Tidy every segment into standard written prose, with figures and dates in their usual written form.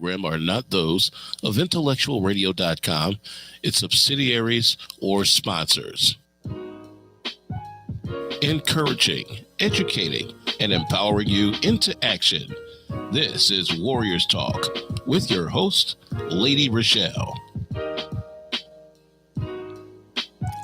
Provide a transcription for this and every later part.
program are not those of IntellectualRadio.com, its subsidiaries, or sponsors. Encouraging, educating, and empowering you into action. This is Warriors Talk with your host, Lady Rochelle.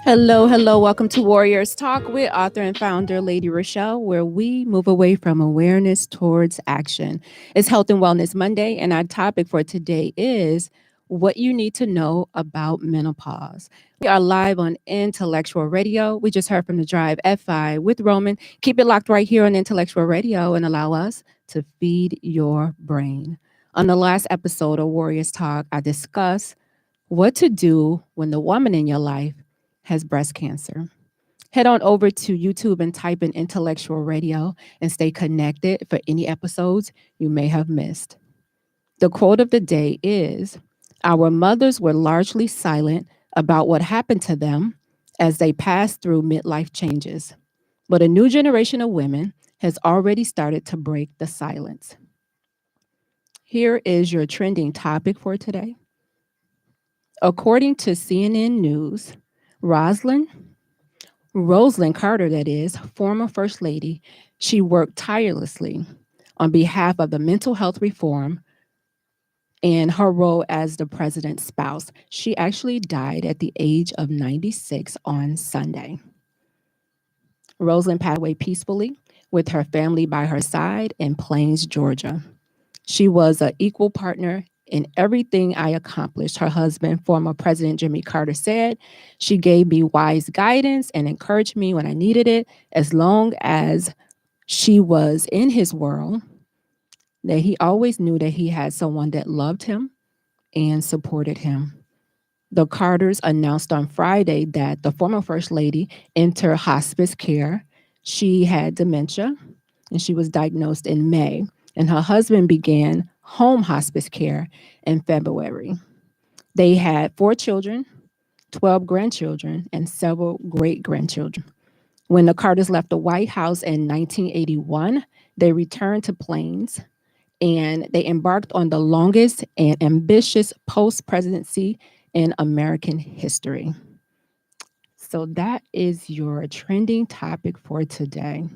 Hello. Welcome to Warriors Talk with author and founder Lady Rochelle, where we move away from awareness towards action. It's Health and Wellness Monday, and our topic for today is what you need to know about menopause. We are live on Intellectual Radio. We just heard from the Drive F5 with Roland. Keep it locked right here on Intellectual Radio and allow us to feed your brain. On the last episode of Warriors Talk, I discussed what to do when the woman in your life has breast cancer. Head on over to YouTube and type in Intellectual Radio and stay connected for any episodes you may have missed. The quote of the day is, "Our mothers were largely silent about what happened to them as they passed through midlife changes, but a new generation of women has already started to break the silence." Here is your trending topic for today. According to CNN News, Rosalynn Carter, that is, former First Lady, she worked tirelessly on behalf of the mental health reform and her role as the president's spouse. She actually died at the age of 96 on Sunday. Rosalynn passed away peacefully with her family by her side in Plains, Georgia. She was an equal partner in everything I accomplished. Her husband, former President Jimmy Carter, said, "She gave me wise guidance and encouraged me when I needed it. As long as she was in his world, that he always knew that he had someone that loved him and supported him." The Carters announced on Friday that the former First Lady entered hospice care. She had dementia, and she was diagnosed in May, and her husband began home hospice care in February. They had 4 children, 12 grandchildren, and several great-grandchildren. When the Carters left the White House in 1981, they returned to Plains, and they embarked on the longest and ambitious post-presidency in American history. So that is your trending topic for today.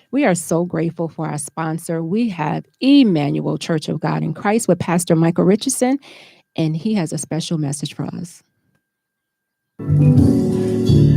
We are so grateful for our sponsor. We have Emmanuel Church of God in Christ with Pastor Michael Richardson, and he has a special message for us.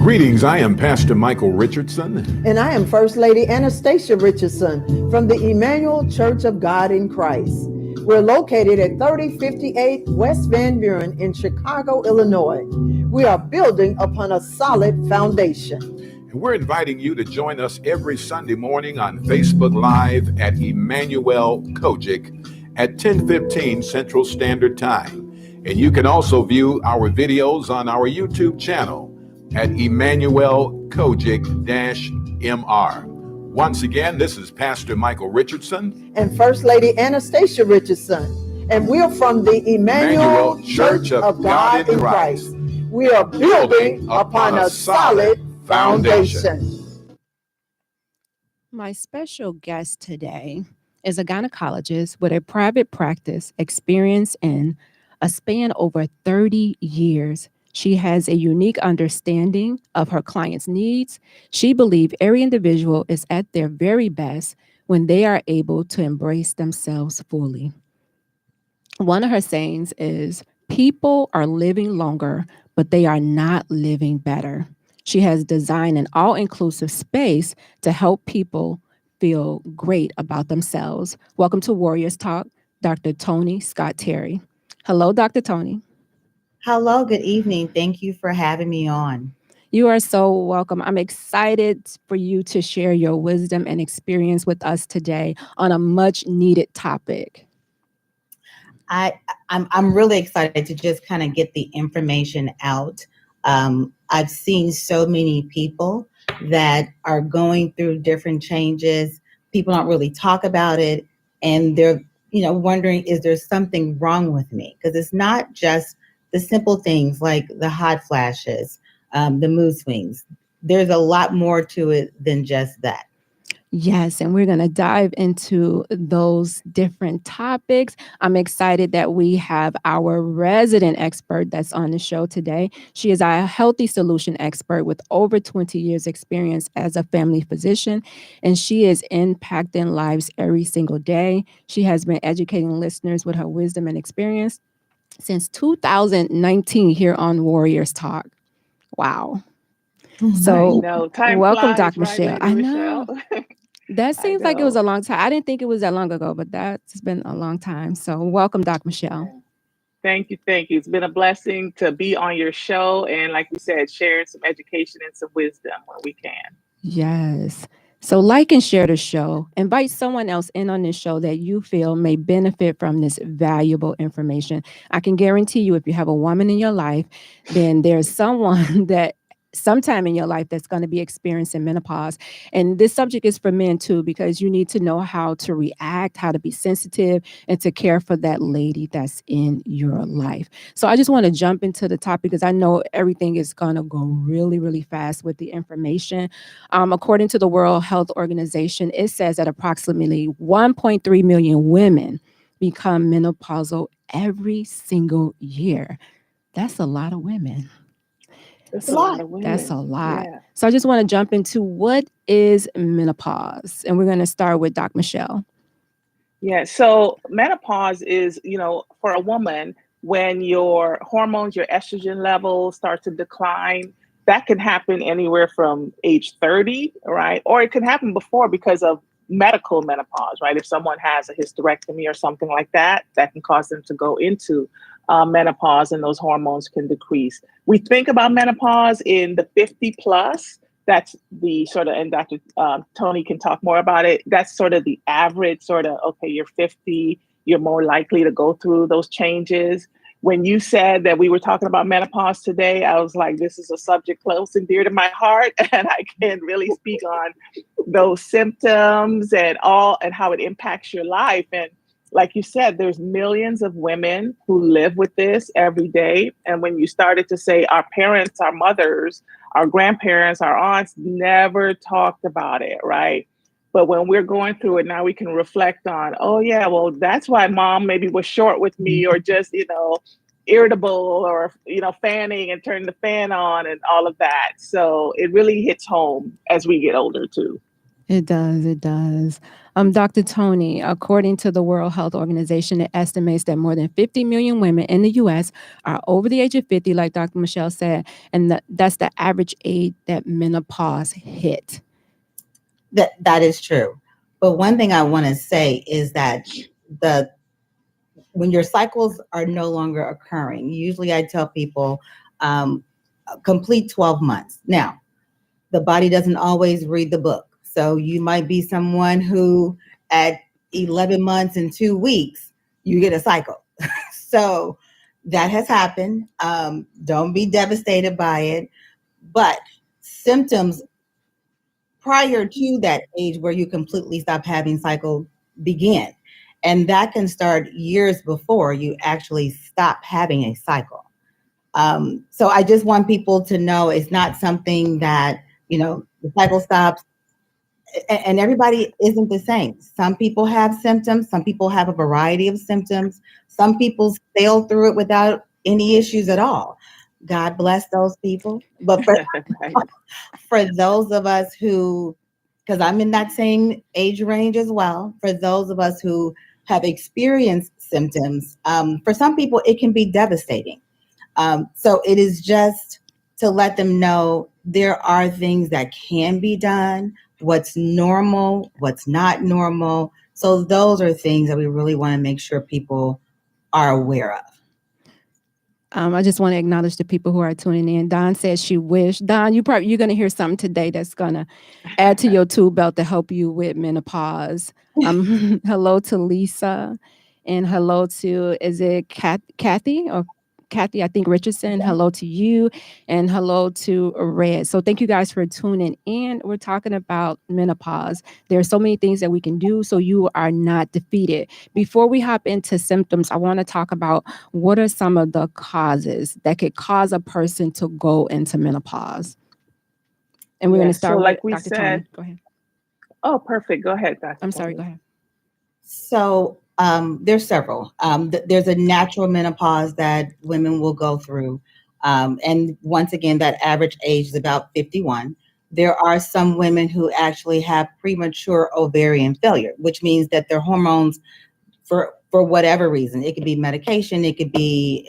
Greetings, I am Pastor Michael Richardson. And I am First Lady Anastasia Richardson from the Emmanuel Church of God in Christ. We're located at 3058 West Van Buren in Chicago, Illinois. We are building upon a solid foundation. And we're inviting you to join us every Sunday morning on Facebook Live at Emmanuel Kojic at 10:15 Central Standard Time. And you can also view our videos on our YouTube channel at Emmanuel Kojic-MR. Once again, this is Pastor Michael Richardson and First Lady Anastasia Richardson. And we're from the Emmanuel Church of God in Christ. We are building upon a solid foundation. My special guest today is a gynecologist with a private practice experience in a span over 30 years. She has a unique understanding of her clients' needs. She believes every individual is at their very best when they are able to embrace themselves fully. One of her sayings is, "People are living longer, but they are not living better." She has designed an all-inclusive space to help people feel great about themselves. Welcome to Warriors Talk, Dr. Tony Scott Terry. Hello, Dr. Tony. Hello, good evening. Thank you for having me on. You are so welcome. I'm excited for you to share your wisdom and experience with us today on a much needed topic. I'm really excited to just kind of get the information out. I've seen so many people that are going through different changes. People don't really talk about it, and they're, wondering, is there something wrong with me? Because it's not just the simple things like the hot flashes, the mood swings. There's a lot more to it than just that. Yes, and we're going to dive into those different topics. I'm excited that we have our resident expert that's on the show today. She is a healthy solution expert with over 20 years experience as a family physician, and she is impacting lives every single day. She has been educating listeners with her wisdom and experience since 2019 here on Warriors Talk. Wow. I So, know. Time welcome, flies, Dr. right, Michelle. Lady I Rochelle? know. That I seems like it was know. a long time. I didn't think it was that long ago, but that's been a long time. So, welcome, Dr. Michelle. Yeah. Thank you. Thank you. It's been a blessing to be on your show. And like you said, sharing some education and some wisdom when we can. Yes. So, like and share the show. Invite someone else in on this show that you feel may benefit from this valuable information. I can guarantee you, if you have a woman in your life, then there's someone that sometime in your life that's going to be experiencing menopause. And this subject is for men too, because you need to know how to react, how to be sensitive, and to care for that lady that's in your life. So I just want to jump into the topic because I know everything is going to go really, really fast with the information. According to the World Health Organization, it says that approximately 1.3 million women become menopausal every single year. That's a lot of women. That's a lot of That's a women. lot. Yeah. So I just want to jump into what is menopause? And we're going to start with Dr. Michelle. Yeah. So menopause is, for a woman, when your hormones, your estrogen levels start to decline, that can happen anywhere from age 30, right? Or it can happen before because of medical menopause, right? If someone has a hysterectomy or something like that, that can cause them to go into menopause and those hormones can decrease. We think about menopause in the 50 plus. That's the sort of, and Dr. Tony can talk more about it. That's sort of the average sort of, okay, you're 50, you're more likely to go through those changes. When you said that we were talking about menopause today, I was like, this is a subject close and dear to my heart. And I can really speak on those symptoms and how it impacts your life. And like you said, there's millions of women who live with this every day. And when you started to say our parents, our mothers, our grandparents, our aunts never talked about it, right? But when we're going through it now, we can reflect on, oh yeah, well, that's why mom maybe was short with me or just, irritable or, fanning and turning the fan on and all of that. So it really hits home as we get older too. It does. It does. Dr. Tony, according to the World Health Organization, it estimates that more than 50 million women in the U.S. are over the age of 50, like Dr. Michelle said, and that's the average age that menopause hit. That is true. But one thing I want to say is that when your cycles are no longer occurring, usually I tell people complete 12 months. Now, the body doesn't always read the book. So you might be someone who at 11 months and 2 weeks, you get a cycle. So that has happened. Don't be devastated by it. But symptoms prior to that age where you completely stop having cycle begin. And that can start years before you actually stop having a cycle. So I just want people to know it's not something that, the cycle stops and everybody isn't the same. Some people have symptoms. Some people have a variety of symptoms. Some people sail through it without any issues at all. God bless those people. But for those of us who, because I'm in that same age range as well, for those of us who have experienced symptoms, for some people, it can be devastating. So it is just to let them know there are things that can be done, what's normal, what's not normal. So those are things that we really want to make sure people are aware of. I just want to acknowledge the people who are tuning in. Don says she wished. Don, you're going to hear something today that's going to add to your tool belt to help you with menopause. Hello to Lisa, and hello to, is it Kathy or Kathy, I think Richardson. Hello to you, and hello to Red. So thank you guys for tuning in. We're talking about menopause. There are so many things that we can do so you are not defeated. Before we hop into symptoms, I want to talk about what are some of the causes that could cause a person to go into menopause. And we're going to start with like we Dr. said, Tony. Go ahead. Oh, perfect. Go ahead, Dr. I'm sorry, Burris. go ahead. So there's several. There's a natural menopause that women will go through. And once again, that average age is about 51. There are some women who actually have premature ovarian failure, which means that their hormones, for whatever reason, it could be medication, it could be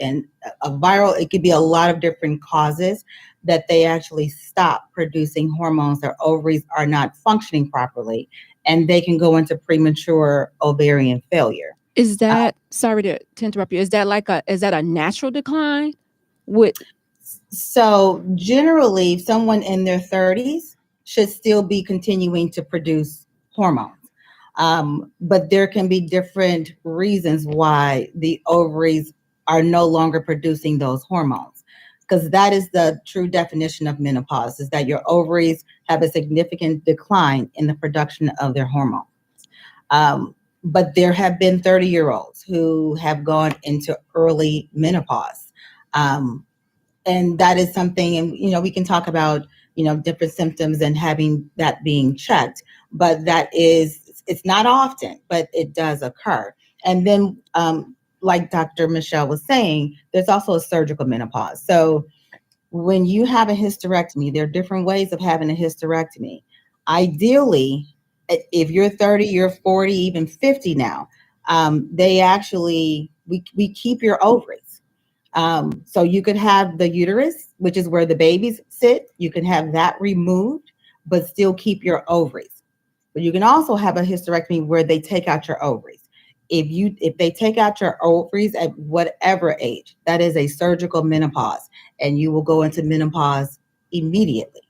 a viral, it could be a lot of different causes, that they actually stop producing hormones. Their ovaries are not functioning properly, and they can go into premature ovarian failure. Is that, sorry to interrupt you, is that a natural decline? So generally, someone in their 30s should still be continuing to produce hormones. But there can be different reasons why the ovaries are no longer producing those hormones, because that is the true definition of menopause, is that your ovaries have a significant decline in the production of their hormones. But there have been 30-year-olds who have gone into early menopause. And that is something, and we can talk about different symptoms and having that being checked, but it's not often, but it does occur. And then like Dr. Michelle was saying, there's also a surgical menopause. So when you have a hysterectomy, there are different ways of having a hysterectomy. Ideally, if you're 30, you're 40, even 50 now, we keep your ovaries. So you could have the uterus, which is where the babies sit. You can have that removed, but still keep your ovaries. But you can also have a hysterectomy where they take out your ovaries. If they take out your ovaries at whatever age, that is a surgical menopause, and you will go into menopause immediately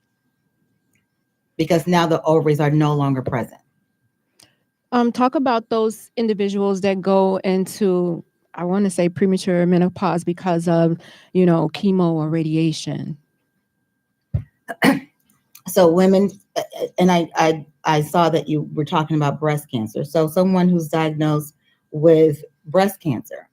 because now the ovaries are no longer present. Talk about those individuals that go into, I want to say, premature menopause because of, chemo or radiation. So women, and I saw that you were talking about breast cancer. So someone who's diagnosed with breast cancer,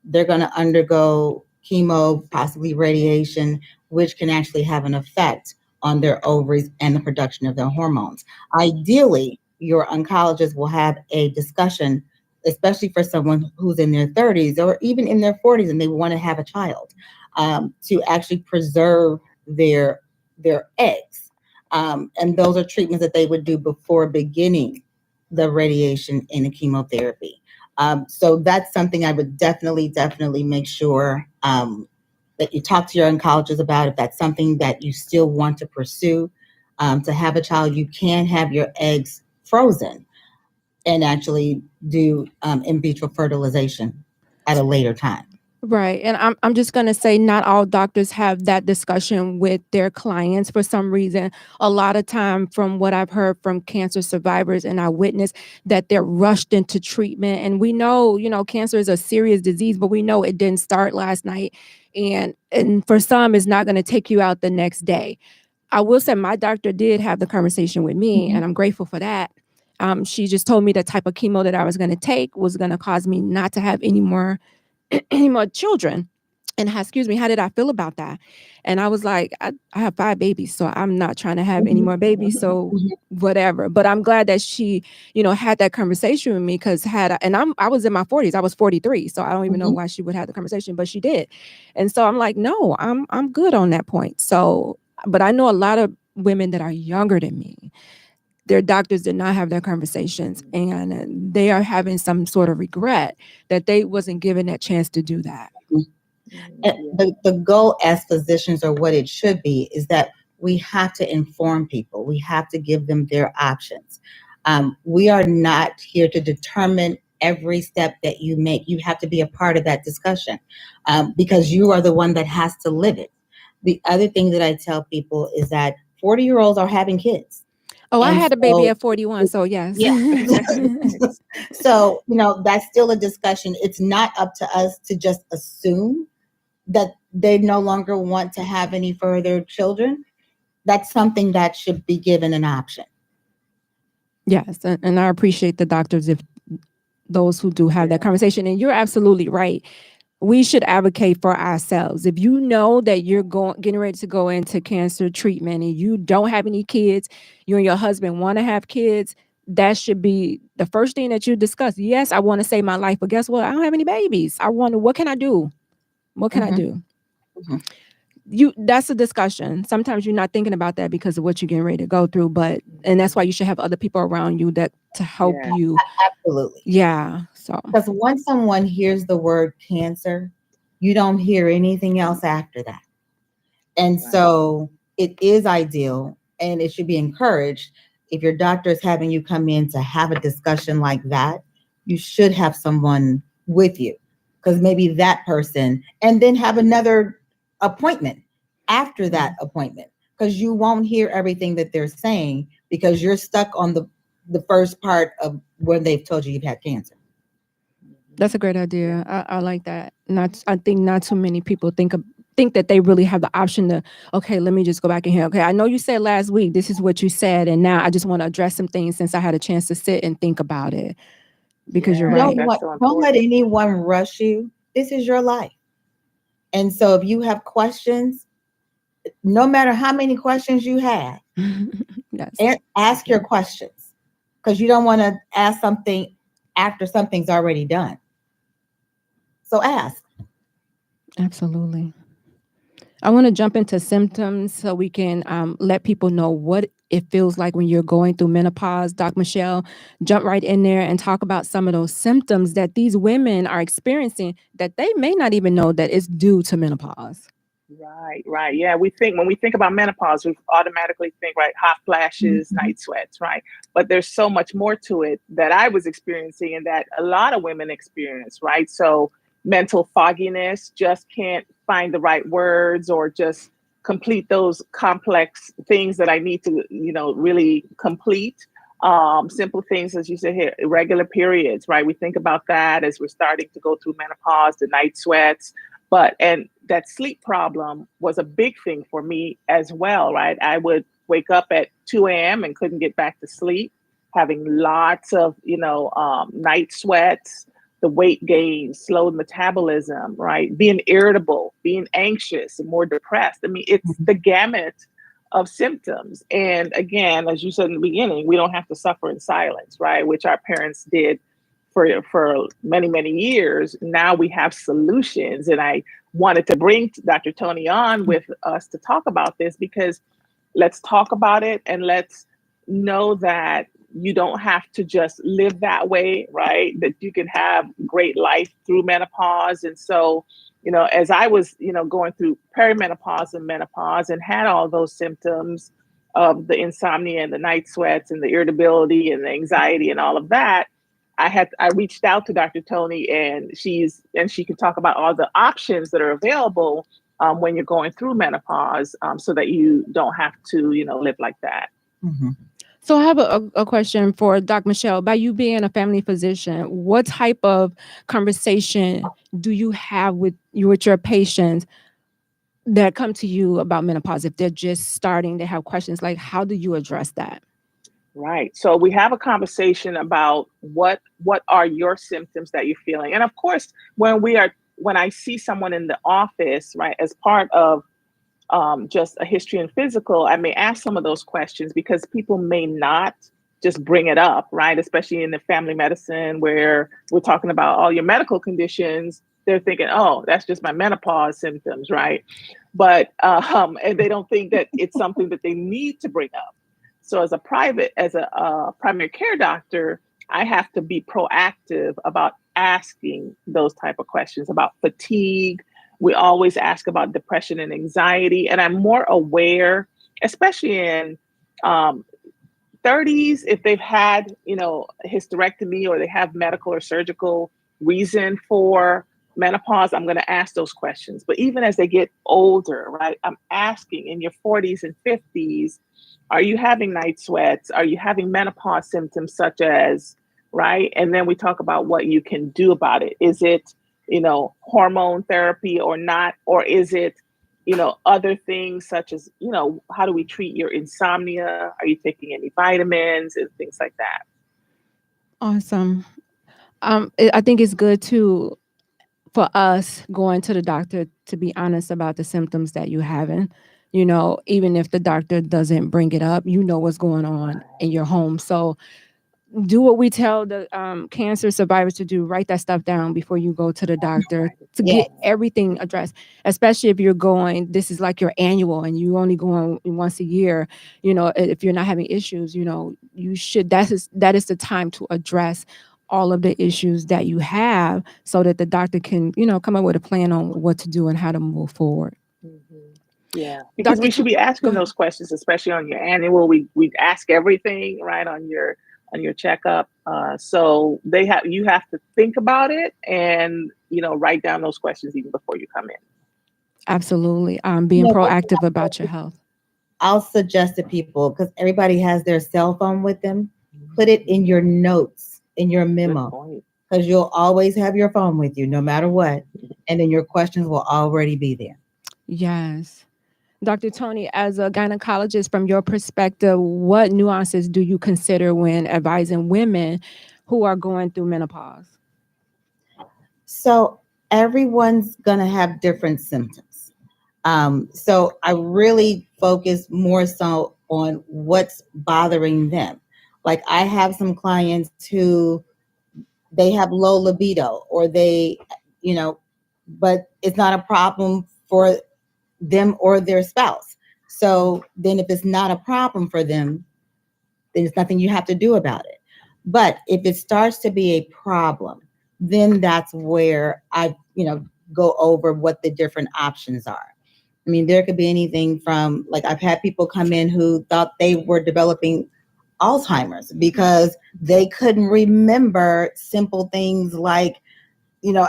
they're going to undergo chemo, possibly radiation, which can actually have an effect on their ovaries and the production of their hormones. Ideally, your oncologist will have a discussion, especially for someone who's in their 30s or even in their 40s and they want to have a child, to actually preserve their eggs. And those are treatments that they would do before beginning the radiation and the chemotherapy. So that's something I would definitely make sure that you talk to your oncologist about. If that's something that you still want to pursue, to have a child, you can have your eggs frozen and actually do in vitro fertilization at a later time. Right. And I'm just going to say not all doctors have that discussion with their clients for some reason. A lot of time, from what I've heard from cancer survivors and I witness, that they're rushed into treatment. And we know, cancer is a serious disease, but we know it didn't start last night. And for some, it's not going to take you out the next day. I will say my doctor did have the conversation with me, and I'm grateful for that. She just told me the type of chemo that I was going to take was going to cause me not to have any more children. And how did I feel about that? And I was like, I have 5 babies, so I'm not trying to have any more babies. So whatever. But I'm glad that she, had that conversation with me, because I was in my 40s. I was 43. So I don't even know why she would have the conversation, but she did. And so I'm like, no, I'm good on that point. So, but I know a lot of women that are younger than me. Their doctors did not have their conversations, and they are having some sort of regret that they wasn't given that chance to do that. The goal as physicians, or what it should be, is that we have to inform people. We have to give them their options. We are not here to determine every step that you make. You have to be a part of that discussion because you are the one that has to live it. The other thing that I tell people is that 40-year-olds are having kids. Oh, I had a baby at 41, so yes. Yeah. So, that's still a discussion. It's not up to us to just assume that they no longer want to have any further children. That's something that should be given an option. Yes, and I appreciate the doctors, if those who do have that conversation. And you're absolutely right. we should advocate for ourselves. If you know that you're getting ready to go into cancer treatment and you don't have any kids, you and your husband want to have kids, that should be the first thing that you discuss. Yes, I want to save my life, but guess what? I don't have any babies. What can I do? What can I do? That's a discussion. Sometimes you're not thinking about that because of what you're getting ready to go through, and that's why you should have other people around you to help you. Absolutely. Yeah. So because once someone hears the word cancer, you don't hear anything else after that. And so it is ideal and it should be encouraged. If your doctor is having you come in to have a discussion like that, you should have someone with you, because maybe that person, and then have another appointment after that appointment, because you won't hear everything that they're saying because you're stuck on the first part of when they've told you you've had cancer. that's a great idea. I like that. I think not too many people think that they really have the option to, okay, let me just go back in here. Okay, I know you said last week, this is what you said, and now I just want to address some things since I had a chance to sit and think about it. Because you're right. Don't let anyone rush you. This is your life. And so if you have questions, no matter how many questions you have, yes, ask your questions, because you don't want to ask something after something's already done. So ask. Absolutely. I want to jump into symptoms so we can let people know what it feels like when you're going through menopause. Doc Michelle, jump right in there and talk about some of those symptoms that these women are experiencing that they may not even know that it's due to menopause. Right. Yeah, when we think about menopause, we automatically think, right, hot flashes, night sweats, right? But there's so much more to it that I was experiencing and that a lot of women experience, right? So mental fogginess, just can't find the right words or just complete those complex things that I need to, really complete. Simple things, as you said here, irregular periods, right? We think about that as we're starting to go through menopause, the night sweats. And that sleep problem was a big thing for me as well, right? I would wake up at 2 a.m. and couldn't get back to sleep, having lots of, night sweats, the weight gain, slowed metabolism, right? Being irritable, being anxious and more depressed. I mean, it's the gamut of symptoms. And again, as you said in the beginning, we don't have to suffer in silence, right? Which our parents did for many, many years. Now we have solutions. And I wanted to bring Dr. Tony on with us to talk about this, because let's talk about it and let's know that you don't have to just live that way, right? That you can have great life through menopause. And so, as I was, going through perimenopause and menopause and had all those symptoms of the insomnia and the night sweats and the irritability and the anxiety and all of that, I reached out to Dr. Tony, and she can talk about all the options that are available when you're going through menopause, so that you don't have to, live like that. Mm-hmm. So I have a question for Dr. Michelle. By you being a family physician, what type of conversation do you have with your patients that come to you about menopause? If they're just starting to have questions, like, how do you address that? Right. So we have a conversation about what are your symptoms that you're feeling. And of course, when I see someone in the office, right, as part of just a history and physical, I may ask some of those questions, because people may not just bring it up, right? Especially in the family medicine, where we're talking about all your medical conditions. They're thinking, oh, that's just my menopause symptoms, right? But and they don't think that it's something that they need to bring up. So as a primary care doctor, I have to be proactive about asking those type of questions about fatigue. We always ask about depression and anxiety. And I'm more aware, especially in 30s, if they've had, hysterectomy or they have medical or surgical reason for menopause, I'm going to ask those questions. But even as they get older, right, I'm asking in your 40s and 50s, are you having night sweats? Are you having menopause symptoms such as, right? And then we talk about what you can do about it. Is it, hormone therapy or not? Or is it, other things such as, how do we treat your insomnia? Are you taking any vitamins and things like that? Awesome. I think it's good to for us going to the doctor to be honest about the symptoms that you're having. You know, even if the doctor doesn't bring it up, you know what's going on in your home. So do what we tell the cancer survivors to do. Write that stuff down before you go to the doctor to Yes. get everything addressed, especially if you're going, this is like your annual and you only going once a year. You know, if you're not having issues, you know, you should, that is the time to address all of the issues that you have so that the doctor can, you know, come up with a plan on what to do and how to move forward. Yeah, because Dr. we should be asking those questions, especially on your annual. We ask everything right on your checkup. So you have to think about it and, you know, write down those questions even before you come in. Absolutely. Being proactive about your health. I'll suggest to people, because everybody has their cell phone with them, put it in your notes, in your memo, because you'll always have your phone with you no matter what. And then your questions will already be there. Yes. Dr. Tony, as a gynecologist, from your perspective, what nuances do you consider when advising women who are going through menopause? So everyone's going to have different symptoms. So I really focus more so on what's bothering them. Like I have some clients who they have low libido or they, you know, but it's not a problem for them or their spouse. So then if it's not a problem for them, then there's nothing you have to do about it. But if it starts to be a problem, then that's where I, you know, go over what the different options are. I mean, there could be anything from, like, I've had people come in who thought they were developing Alzheimer's because they couldn't remember simple things like, you know,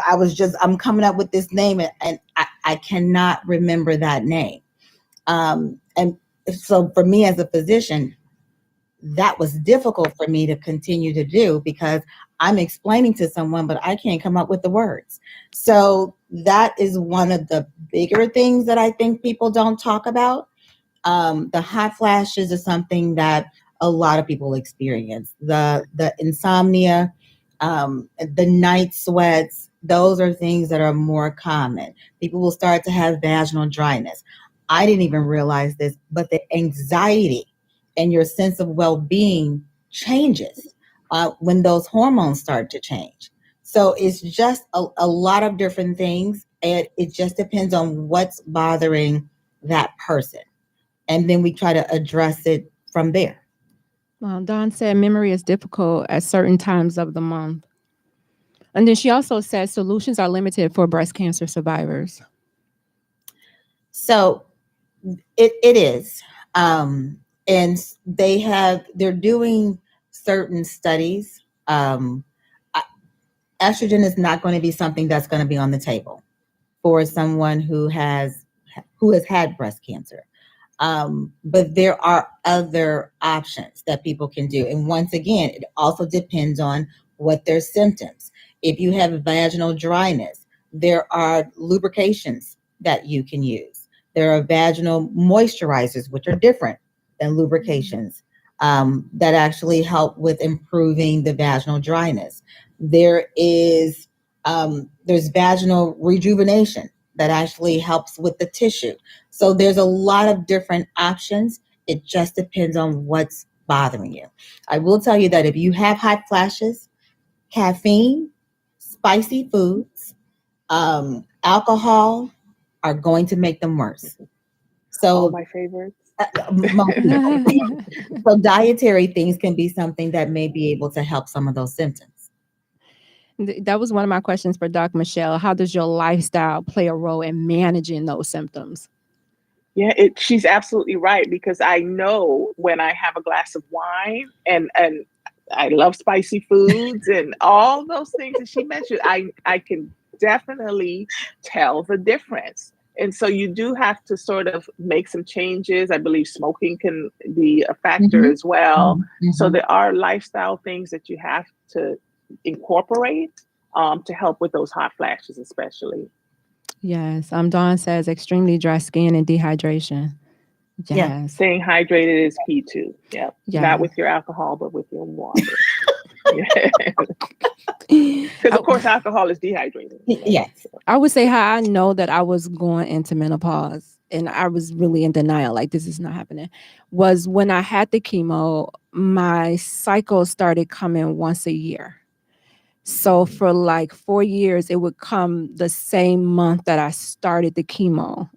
I'm coming up with this name and I cannot remember that name. And so for me as a physician, that was difficult for me to continue to do because I'm explaining to someone, but I can't come up with the words. So that is one of the bigger things that I think people don't talk about. The hot flashes is something that a lot of people experience. The insomnia, the night sweats, those are things that are more common. People will start to have vaginal dryness. I didn't even realize this, but the anxiety and your sense of well-being changes when those hormones start to change. So it's just a lot of different things, and it just depends on what's bothering that person. And then we try to address it from there. Well, Dawn said memory is difficult at certain times of the month. And then she also said solutions are limited for breast cancer survivors. So it is. And they're doing certain studies. Estrogen is not going to be something that's going to be on the table for someone who has had breast cancer. But there are other options that people can do. And once again, it also depends on what their symptoms. If you have vaginal dryness, there are lubrications that you can use. There are vaginal moisturizers, which are different than lubrications, that actually help with improving the vaginal dryness. There's vaginal rejuvenation that actually helps with the tissue. So there's a lot of different options. It just depends on what's bothering you. I will tell you that if you have hot flashes, caffeine, spicy foods, alcohol are going to make them worse. So all my favorites. So dietary things can be something that may be able to help some of those symptoms. That was one of my questions for Doc Michelle. How does your lifestyle play a role in managing those symptoms? Yeah, she's absolutely right, because I know when I have a glass of wine and I love spicy foods and all those things that she mentioned, I can definitely tell the difference. And so you do have to sort of make some changes. I believe smoking can be a factor as well. Mm-hmm. So there are lifestyle things that you have to incorporate to help with those hot flashes, especially. Yes. Dawn says extremely dry skin and dehydration. Yes. Yeah. Staying hydrated is key too. Yeah. Not with your alcohol, but with your water. Because of course alcohol is dehydrating. Yes. I would say how I know that I was going into menopause and I was really in denial, like this is not happening, was when I had the chemo, my cycle started coming once a year. So for like 4 years, it would come the same month that I started the chemo.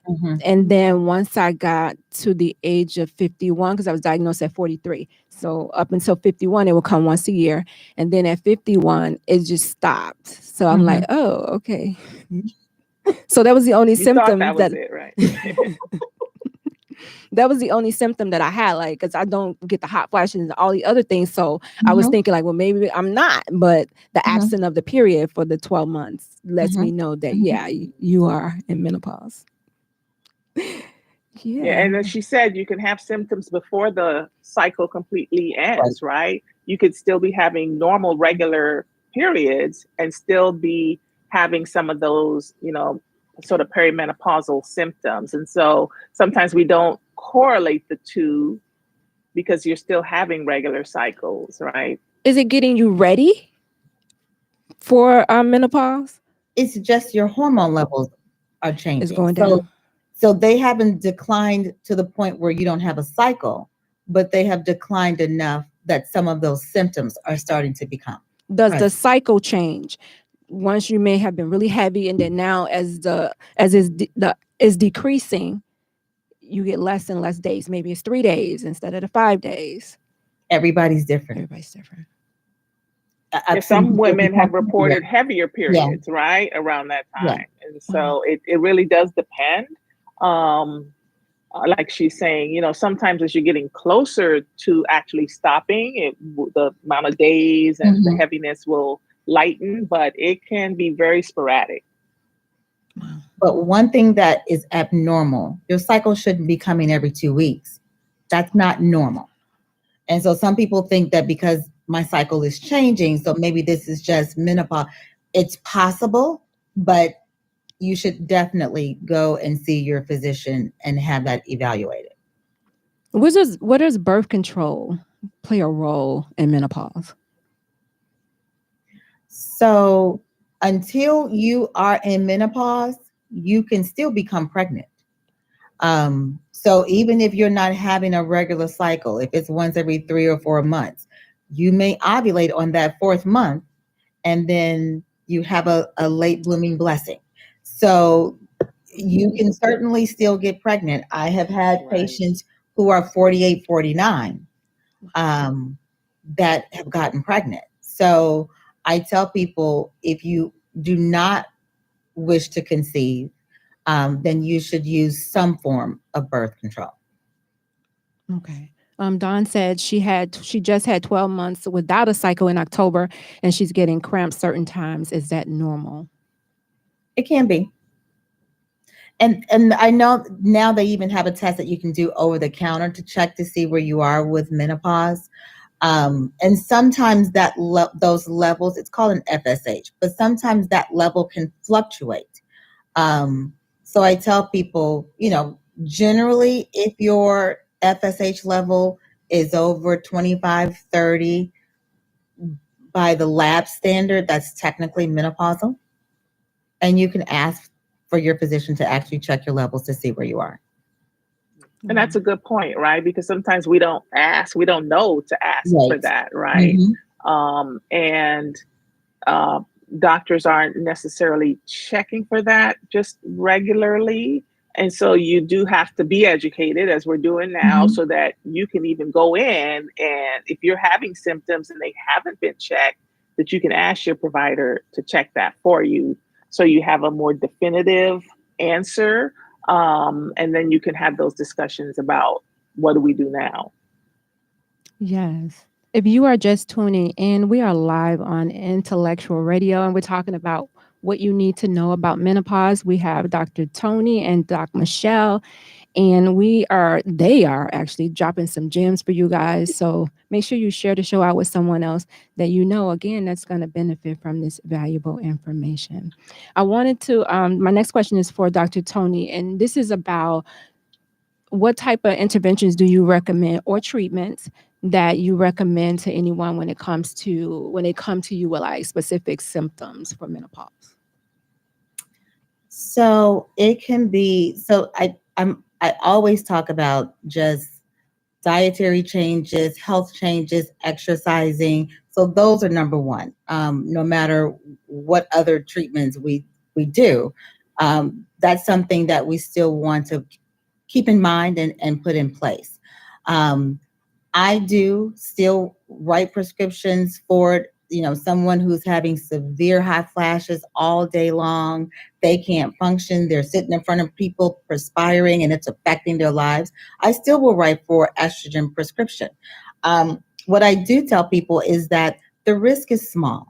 Mhm. And then once I got to the age of 51, because I was diagnosed at 43. So up until 51, it would come once a year. And then at 51, it just stopped. So I'm like, oh, okay. So that was the only You thought symptom that was it, right? that was the only symptom that I had, like, because I don't get the hot flashes and all the other things. So I was thinking like, well, maybe I'm not, but the absence of the period for the 12 months lets me know that, yeah, you are in menopause. Yeah, and then she said you can have symptoms before the cycle completely ends, right? You could still be having normal, regular periods and still be having some of those, sort of perimenopausal symptoms. And so sometimes we don't correlate the two because you're still having regular cycles, right? Is it getting you ready for menopause? It's just your hormone levels are changing. It's going down. So they haven't declined to the point where you don't have a cycle, but they have declined enough that some of those symptoms are starting to become. Does the cycle change? Once you may have been really heavy, and then now as is decreasing, you get less and less days. Maybe it's 3 days instead of the 5 days. Everybody's different. Everybody's different. Some women have reported heavier periods, right, around that time. And so it really does depend. Like she's saying, sometimes as you're getting closer to actually stopping, the amount of days and the heaviness will lighten, but it can be very sporadic. But one thing that is abnormal, your cycle shouldn't be coming every 2 weeks. That's not normal. And so some people think that because my cycle is changing, so maybe this is just menopause. It's possible, but you should definitely go and see your physician and have that evaluated. What does birth control play a role in menopause? So until you are in menopause, you can still become pregnant. So even if you're not having a regular cycle, if it's once every 3 or 4 months, you may ovulate on that 4th month, and then you have a late blooming blessing. So you can certainly still get pregnant. I have had patients who are 48, 49 that have gotten pregnant. So I tell people, if you do not wish to conceive, then you should use some form of birth control. Okay. Dawn said she just had 12 months without a cycle in October, and she's getting cramps certain times. Is that normal? It can be. And I know now they even have a test that you can do over the counter to check to see where you are with menopause. And sometimes those levels, it's called an FSH, but sometimes that level can fluctuate. So I tell people, generally, if your FSH level is over 25, 30, by the lab standard, that's technically menopausal. And you can ask for your physician to actually check your levels to see where you are. And that's a good point, right? Because sometimes we don't know to ask for that, right? And doctors aren't necessarily checking for that just regularly. And so you do have to be educated, as we're doing now, so that you can even go in, and if you're having symptoms and they haven't been checked, that you can ask your provider to check that for you, so you have a more definitive answer. And then you can have those discussions about what do we do now. Yes. If you are just tuning in, we are live on Intellectual Radio, and we're talking about what you need to know about menopause. We have Dr. Tony and Doc Michelle, and they are actually dropping some gems for you guys. So make sure you share the show out with someone else that again, that's going to benefit from this valuable information. I wanted to, my next question is for Dr. Tony, and this is about what type of interventions do you recommend or treatments that you recommend to anyone when they come to you with like specific symptoms for menopause? So it can be, I always talk about just dietary changes, health changes, exercising. So those are number one. No matter what other treatments we do, that's something that we still want to keep in mind and put in place. I do still write prescriptions for, someone who's having severe hot flashes all day long. They can't function. They're sitting in front of people perspiring and it's affecting their lives. I still will write for estrogen prescription. What I do tell people is that the risk is small.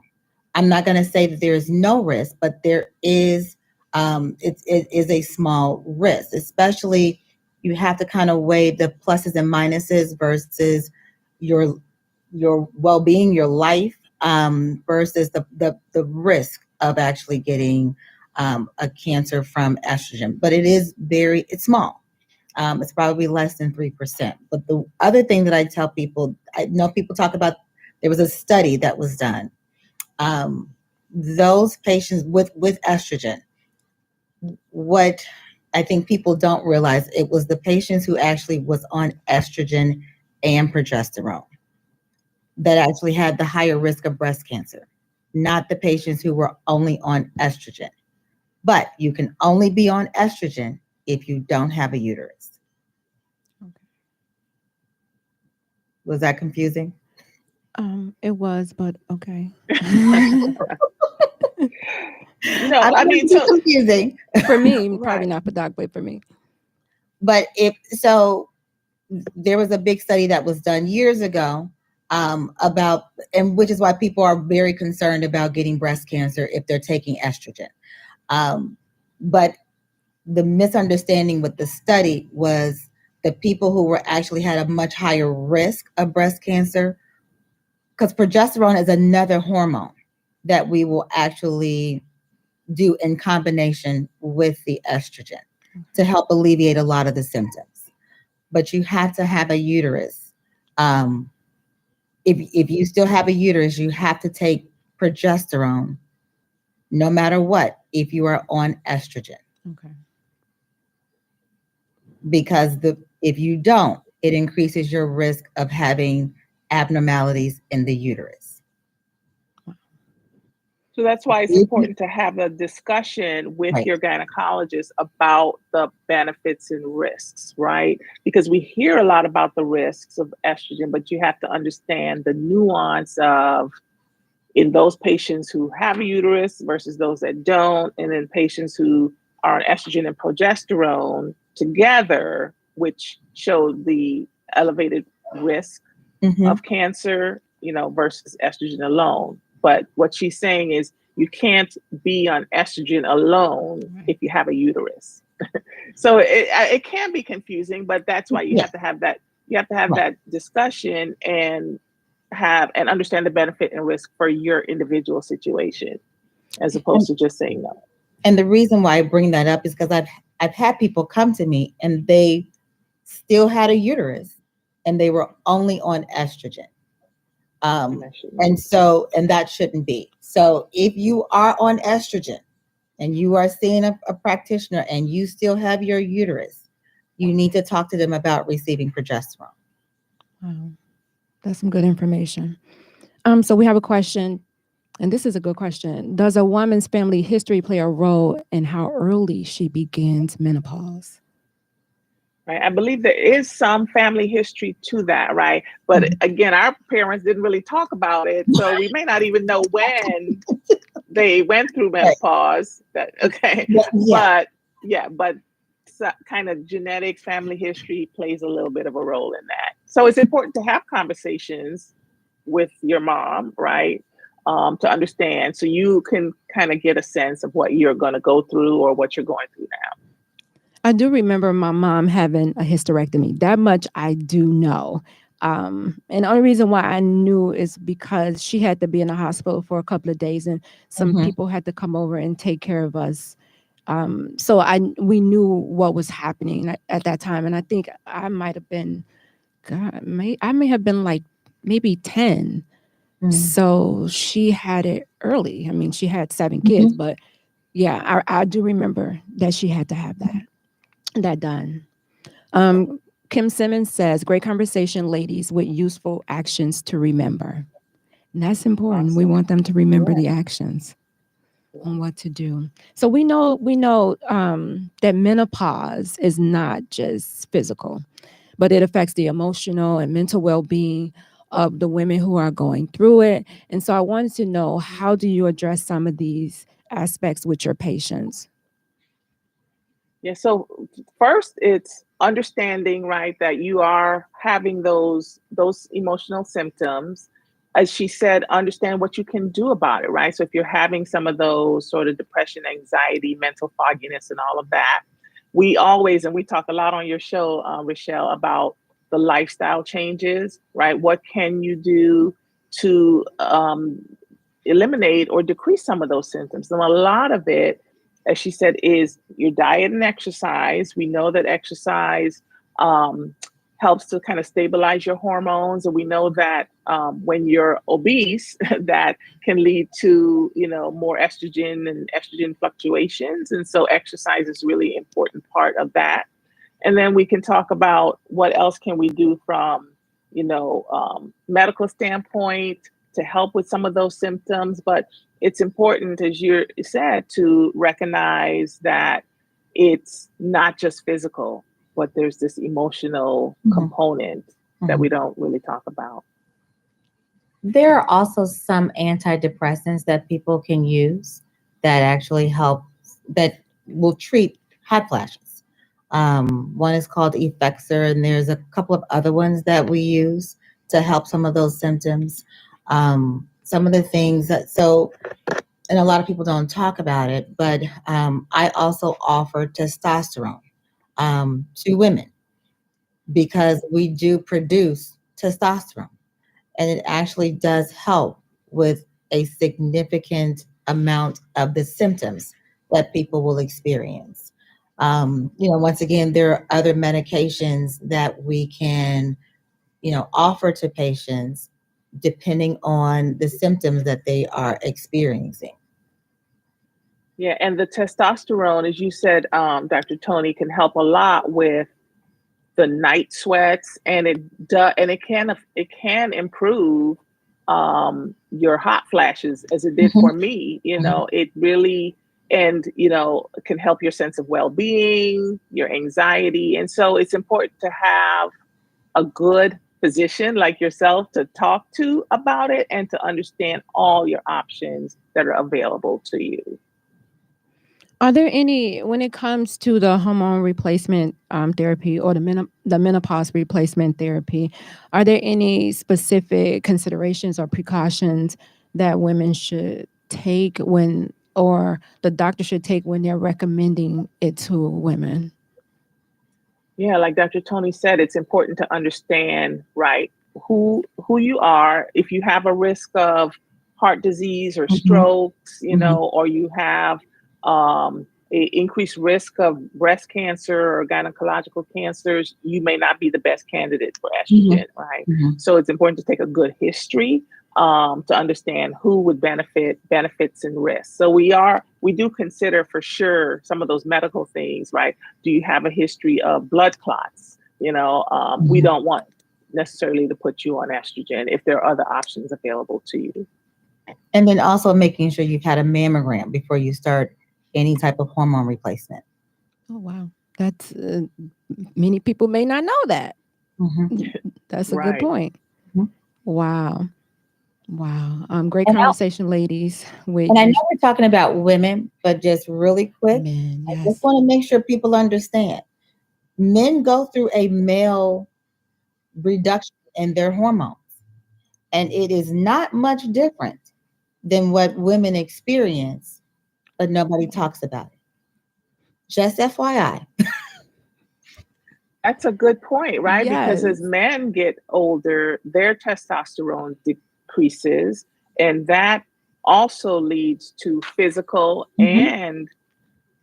I'm not going to say that there is no risk, but there is, it is a small risk, especially you have to kind of weigh the pluses and minuses versus your well-being, your life, versus the risk of actually getting a cancer from estrogen. But it's small. It's probably less than 3%. But the other thing that I tell people, I know people talk about, there was a study that was done. Those patients with estrogen, what I think people don't realize, it was the patients who actually was on estrogen and progesterone that actually had the higher risk of breast cancer, not the patients who were only on estrogen. But you can only be on estrogen if you don't have a uterus. Okay. Was that confusing? It was, but okay. No, I mean, so confusing for me, Right. probably not for Doc, but for me. But there was a big study that was done years ago about, and which is why people are very concerned about getting breast cancer if they're taking estrogen. But the misunderstanding with the study was the people who were actually had a much higher risk of breast cancer, because progesterone is another hormone that we will actually do in combination with the estrogen to help alleviate a lot of the symptoms. But you have to have a uterus. If you still have a uterus, you have to take progesterone no matter what if you are on estrogen. Okay. Because if you don't, it increases your risk of having abnormalities in the uterus. So that's why it's important to have a discussion with Right. your gynecologist about the benefits and risks, right? Because we hear a lot about the risks of estrogen, but you have to understand the nuance of in those patients who have a uterus versus those that don't, and then patients who are on estrogen and progesterone together, which show the elevated risk of cancer, versus estrogen alone. But what she's saying is you can't be on estrogen alone if you have a uterus. So it can be confusing, but that's why you have to have that. You have to have that discussion and understand the benefit and risk for your individual situation, as opposed to just saying no. And the reason why I bring that up is because I've had people come to me and they still had a uterus and they were only on estrogen. And that shouldn't be. So if you are on estrogen and you are seeing a practitioner and you still have your uterus, you need to talk to them about receiving progesterone. Wow. That's some good information. So we have a question, and this is a good question. Does a woman's family history play a role in how early she begins menopause? Right. I believe there is some family history to that, right? But again, our parents didn't really talk about it, so we may not even know when they went through menopause. But kind of genetics, family history plays a little bit of a role in that. So it's important to have conversations with your mom, right? To understand, so you can kind of get a sense of what you're going to go through or what you're going through now. I do remember my mom having a hysterectomy. That much I do know. And the only reason why I knew is because she had to be in the hospital for a couple of days and some people had to come over and take care of us. So we knew what was happening at that time. And I think I might have been God, I may have been like maybe 10. So she had it early. I mean, she had 7 kids, but yeah, I do remember that she had to have that done. Kim Simmons says, great conversation, ladies, with useful actions to remember. And that's important. Awesome. We want them to remember the actions on what to do. So we know that menopause is not just physical, but it affects the emotional and mental well-being of the women who are going through it. And so I wanted to know, how do you address some of these aspects with your patients? Yeah, so first it's understanding, right, that you are having those emotional symptoms. As she said, understand what you can do about it, right? So if you're having some of those sort of depression, anxiety, mental fogginess, and all of that, we always, and we talk a lot on your show, Rochelle, about the lifestyle changes, right? What can you do to eliminate or decrease some of those symptoms? And a lot of it, as she said, is your diet and exercise. We know that exercise helps to kind of stabilize your hormones. And we know that when you're obese, that can lead to, more estrogen and estrogen fluctuations. And so exercise is really an important part of that. And then we can talk about what else can we do from, medical standpoint to help with some of those symptoms. But it's important, as you said, to recognize that it's not just physical, but there's this emotional component that we don't really talk about. There are also some antidepressants that people can use that actually help, that will treat hot flashes. One is called Effexor, and there's a couple of other ones that we use to help some of those symptoms. Some of the things and a lot of people don't talk about it, but I also offer testosterone to women because we do produce testosterone, and it actually does help with a significant amount of the symptoms that people will experience. Once again, there are other medications that we can, offer to patients depending on the symptoms that they are experiencing. Yeah, and the testosterone, as you said, Dr. Tony, can help a lot with the night sweats, and it can improve your hot flashes, as it did for me. It really, and can help your sense of well-being, your anxiety, and so it's important to have a good physician like yourself to talk to about it and to understand all your options that are available to you. Are there any, when it comes to the hormone replacement therapy or the menopause replacement therapy, are there any specific considerations or precautions that women should take or the doctor should take when they're recommending it to women? Yeah, like Dr. Tony said, it's important to understand, right, who you are. If you have a risk of heart disease or strokes, or you have a increased risk of breast cancer or gynecological cancers, you may not be the best candidate for estrogen, right? So it's important to take a good history to understand who would benefits and risks. So we do consider for sure some of those medical things, right? Do you have a history of blood clots? We don't want necessarily to put you on estrogen if there are other options available to you. And then also making sure you've had a mammogram before you start any type of hormone replacement. Oh, wow. That's many people may not know that. That's a good point. Wow. Great conversation, ladies. And I know we're talking about women, but just really quick, men, yes. I just want to make sure people understand. Men go through a male reduction in their hormones, and it is not much different than what women experience, but nobody talks about it. Just FYI. That's a good point, right? Yes. Because as men get older, their testosterone decreases, and that also leads to physical and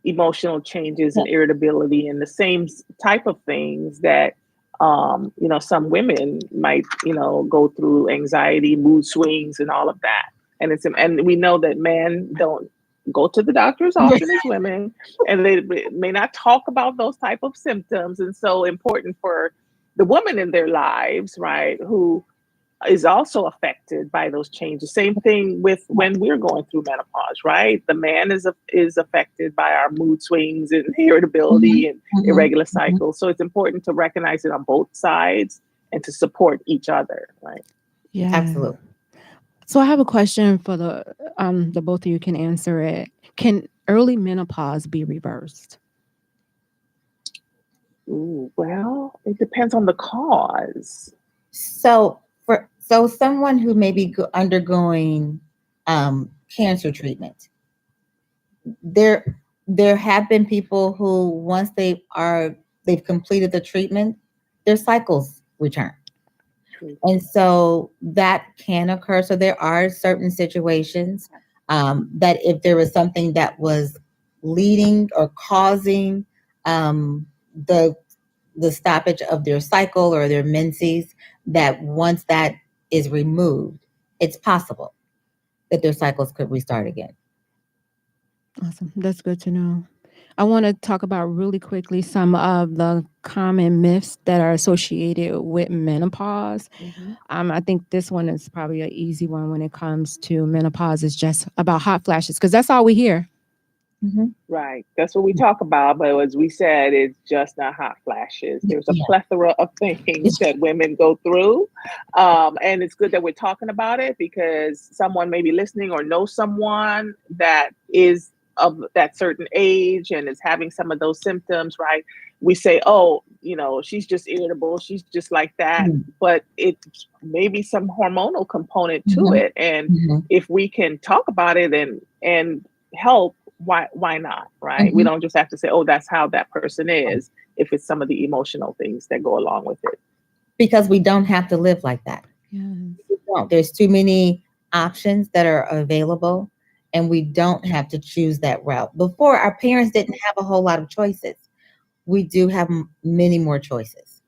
emotional changes and irritability and the same type of things that some women might, go through anxiety, mood swings, and all of that. And we know that men don't go to the doctor as often as women, and they may not talk about those type of symptoms. And so important for the woman in their lives, right, who is also affected by those changes. Same thing with when we're going through menopause, right? The man is affected by our mood swings and irritability and irregular cycles. So it's important to recognize it on both sides and to support each other, right? Yeah, Absolutely. So I have a question for the both of you can answer it. Can early menopause be reversed? Ooh, well, it depends on the cause. So someone who may be undergoing cancer treatment, there have been people who, once they've completed the treatment, their cycles return. And so that can occur. So there are certain situations that if there was something that was leading or causing the stoppage of their cycle or their menses, that once that is removed, it's possible that their cycles could restart again. Awesome. That's good to know. I want to talk about really quickly some of the common myths that are associated with menopause. I think this one is probably an easy one when it comes to menopause. It's just about hot flashes, because that's all we hear. Right. That's what we talk about. But as we said, it's just not hot flashes. There's a plethora of things that women go through. And it's good that we're talking about it, because someone may be listening or knows someone that is of that certain age and is having some of those symptoms, right? We say, oh, she's just irritable. She's just like that. But it may be some hormonal component to it. And if we can talk about it and help, why not, right? We don't just have to say, oh, that's how that person is, if it's some of the emotional things that go along with it. Because we don't have to live like that. There's too many options that are available, and we don't have to choose that route. Before, our parents didn't have a whole lot of choices. We do have many more choices.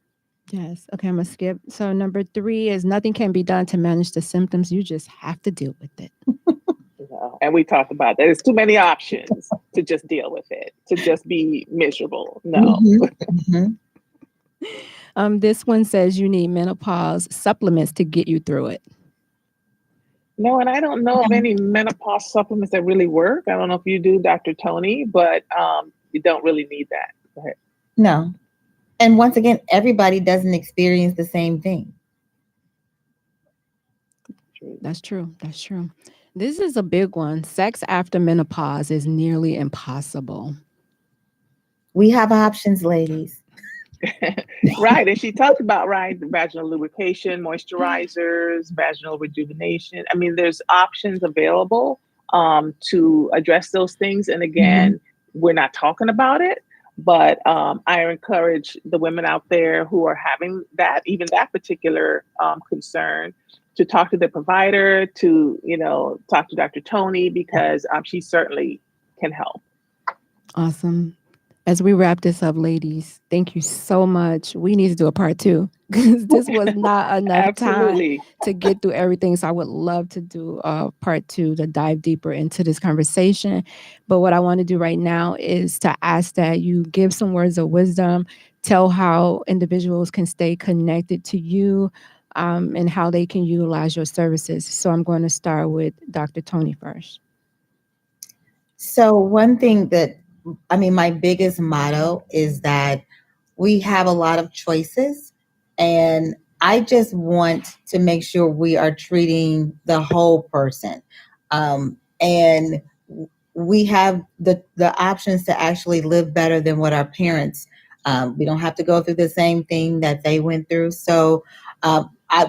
Yes. Okay, I'm going to skip. So number 3 is nothing can be done to manage the symptoms. You just have to deal with it. And we talked about that. There's too many options to just deal with it, to just be miserable. No. This one says you need menopause supplements to get you through it. No, and I don't know of any menopause supplements that really work. I don't know if you do, Dr. Tony, but you don't really need that. Go ahead. No. And once again, everybody doesn't experience the same thing. That's true. That's true. This is a big one. Sex after menopause is nearly impossible. We have options, ladies. Right. And she talked about, the vaginal lubrication, moisturizers, vaginal rejuvenation. I mean, there's options available to address those things. And again, we're not talking about it, but I encourage the women out there who are having even that particular concern, to talk to the provider, to talk to Dr. Tony, because she certainly can help. Awesome. As we wrap this up, ladies, thank you so much. We need to do a part 2, because this was not enough time to get through everything. So I would love to do a part 2 to dive deeper into this conversation. But what I want to do right now is to ask that you give some words of wisdom, tell how individuals can stay connected to you, and how they can utilize your services. So I'm going to start with Dr. Tony first. So one thing my biggest motto is that we have a lot of choices, and I just want to make sure we are treating the whole person. And we have the options to actually live better than what our parents, we don't have to go through the same thing that they went through. So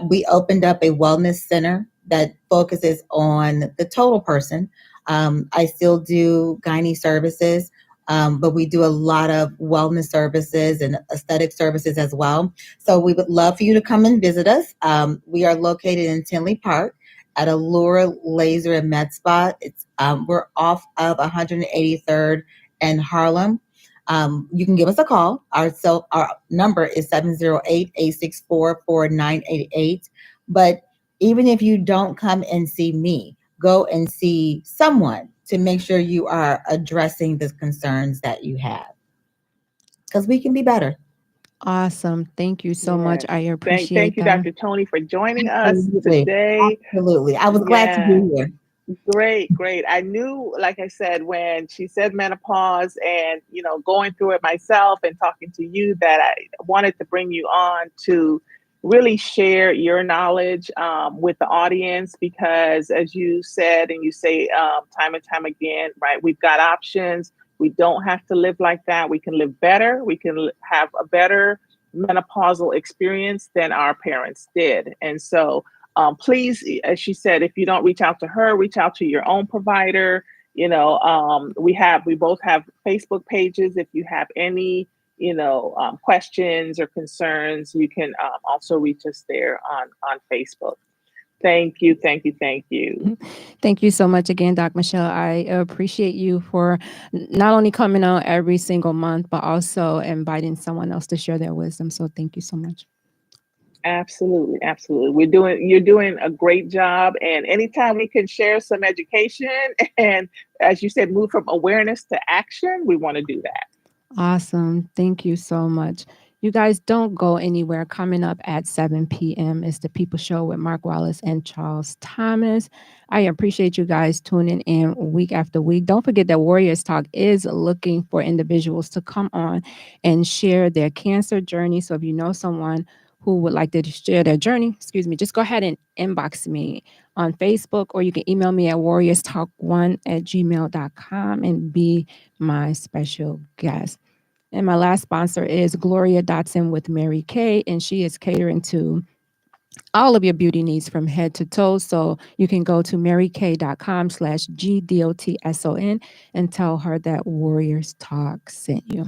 we opened up a wellness center that focuses on the total person. I still do gynae services, but we do a lot of wellness services and aesthetic services as well. So we would love for you to come and visit us. We are located in Tinley Park at Allure Laser and Med Spa. We're off of 183rd and Harlem. You can give us a call. Our number is 708-864-4988. But even if you don't come and see me, go and see someone to make sure you are addressing the concerns that you have, because we can be better. Awesome. Thank you so much. I appreciate Thank you, that. Dr. Tony, for joining us today. Absolutely. I was glad to be here. Great. I knew, like I said, when she said menopause and, going through it myself and talking to you, that I wanted to bring you on to really share your knowledge with the audience, because as you said, and you say time and time again, right, we've got options. We don't have to live like that. We can live better. We can have a better menopausal experience than our parents did. And so please, as she said, if you don't reach out to her, reach out to your own provider. We both have Facebook pages. If you have any, questions or concerns, you can also reach us there on Facebook. Thank you. Thank you so much again, Doc Michelle. I appreciate you for not only coming on every single month, but also inviting someone else to share their wisdom. So thank you so much. Absolutely. You're doing a great job. And anytime we can share some education and, as you said, move from awareness to action, we want to do that. Awesome. Thank you so much. You guys don't go anywhere. Coming up at 7 p.m. is The People Show with Mark Wallace and Charles Thomas. I appreciate you guys tuning in week after week. Don't forget that Warriors Talk is looking for individuals to come on and share their cancer journey. So if you know someone who would like to share their journey, just go ahead and inbox me on Facebook, or you can email me at warriorstalk1@gmail.com and be my special guest. And my last sponsor is Gloria Dotson with Mary Kay, and she is catering to all of your beauty needs from head to toe. So you can go to marykay.com/GDOTSON and tell her that Warriors Talk sent you.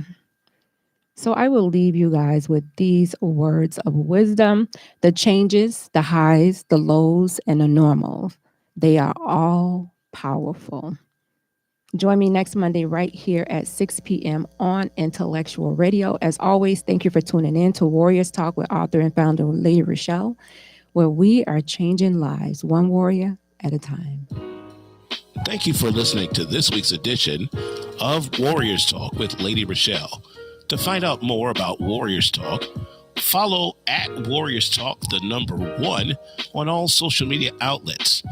So I will leave you guys with these words of wisdom. The changes, the highs, the lows, and the normals, they are all powerful. Join me next Monday right here at 6 p.m. on Intellectual Radio. As always, thank you for tuning in to Warriors Talk with author and founder Lady Rochelle, where we are changing lives one warrior at a time. Thank you for listening to this week's edition of Warriors Talk with Lady Rochelle. To find out more about Warriors Talk, follow at Warriors Talk, the number 1, on all social media outlets,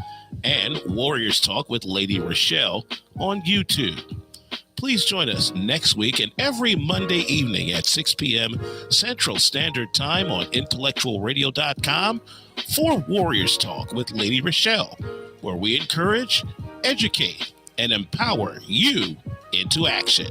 and Warriors Talk with Lady Rochelle on YouTube. Please join us next week and every Monday evening at 6 p.m. Central Standard Time on IntellectualRadio.com for Warriors Talk with Lady Rochelle, where we encourage, educate, and empower you into action.